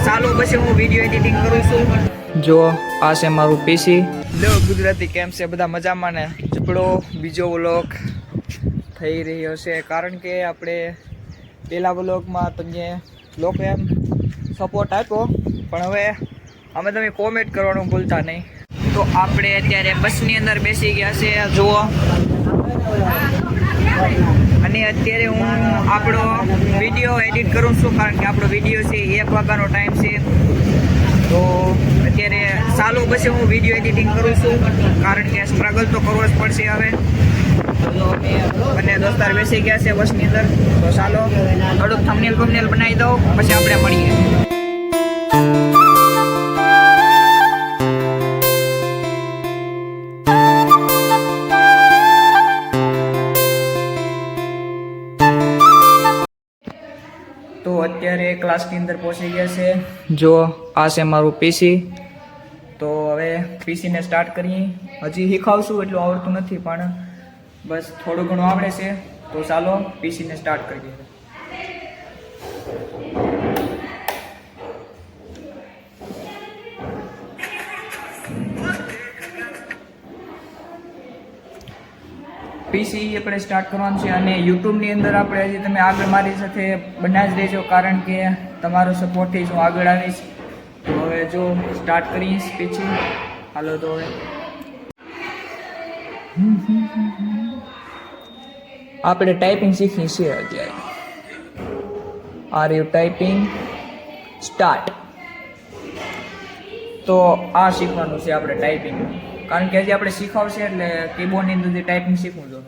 ચાલો પછી હું વિડીયો એડિટિંગ કરું છું। જો આ છે મારું પીસી। લો ગુજરાતી કેમ છે, બધા મજામાં ને? ચપડો બીજો વ્લોગ થઈ રહ્યો છે, કારણ કે આપણે પહેલા વ્લોગમાં તમને લોકો એમ સપોર્ટ આપ્યો, પણ હવે અમે તમે કોમેન્ટ કરવાનું ભૂલતા નહીં। તો આપણે અત્યારે બસની અંદર બેસી ગયા છે, જુઓ। અને અત્યારે હું આપણો વિડીયો એડિટ કરું છું, કારણ કે આપણો વિડીયો છે 1 વાગ્યાનો ટાઈમ છે। તો અત્યારે ચાલો પછી હું વિડીયો એડિટિંગ કરું છું, કારણ કે સ્ટ્રગલ તો કરવો જ પડશે હવે। તો અમે બંને દોસ્તાર બેસી ગયા છે બસની અંદર, તો ચાલો થોડુંક થંબનેલ બનાવી દઉં, પછી આપણે મળીએ। તો અત્યારે ક્લાસની અંદર પહોંચી ગયા છે, જો આ છે મારું પીસી। તો હવે પીસીને સ્ટાર્ટ કરીએ। હજી શીખાવશું, એટલું આવડતું નથી, પણ બસ થોડું ઘણું આવડે છે। તો ચાલો પીસીને સ્ટાર્ટ કરીએ। પીસી આપણે સ્ટાર્ટ કરવાનું છે, અને યુટ્યુબની અંદર આપણે હજી તમે આગળ મારી સાથે બનાવી જ રહેજો, કારણ કે તમારો સપોર્ટથી જ હું આગળ આવીશ। તો હવે જો સ્ટાર્ટ કરીશ પીસી, હાલો તો હવે આપણે ટાઈપિંગ શીખી છે અત્યારે। Are you typing start. તો આ શીખવાનું છે આપણે ટાઈપિંગ, કારણ કે હજી આપણે શીખવશે એટલે કીબોર્ડની અંદર ટાઈપિંગ શીખવું જોઈએ।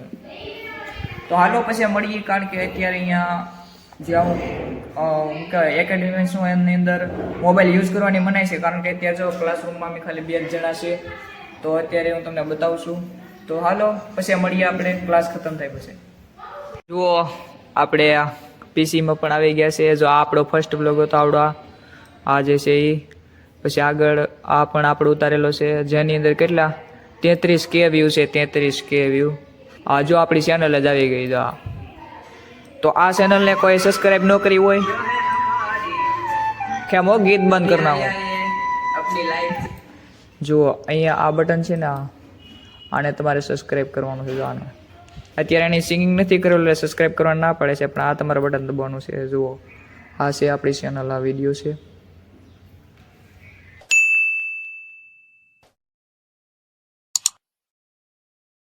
તો હાલો પછી મળીએ, કારણ કે અત્યારે અહીંયા જે હું એકેડમી છું એની અંદર મોબાઈલ યુઝ કરવાની મનાય છે, કારણ કે અત્યારે જો ક્લાસરૂમમાં અમે ખાલી 2 જ જણા છે। તો અત્યારે હું તમને બતાવું છું। તો હાલો પછી મળીએ આપણે ક્લાસ ખતમ થાય પછી। જુઓ આપણે પીસીમાં પણ આવી ગયા છે, જો આ આપણો ફર્સ્ટ બ્લોગ હતો આવડો, આ જે છે એ। પછી આગળ આ પણ આપણો ઉતારેલો છે, જેની અંદર કેટલા 33K વ્યૂ છે, 33K વ્યૂ। આ જો આપણી ચેનલ જ આવી ગઈ। જો તો આ ચેનલને કોઈ સબસ્ક્રાઈબ ન કરી હોય કેમ હો, ગીત બંધ કરી નાખો। જુઓ અહીંયા આ બટન છે ને, આને તમારે સબસ્ક્રાઈબ કરવાનું છે। જો આને અત્યારે એની સિંગિંગ નથી કરેલું એટલે સબસ્ક્રાઈબ કરવાનું ના પડે છે, પણ આ તમારે બટન દબાવવાનું છે। જુઓ આ છે આપણી ચેનલ, આ વિડીયો છે।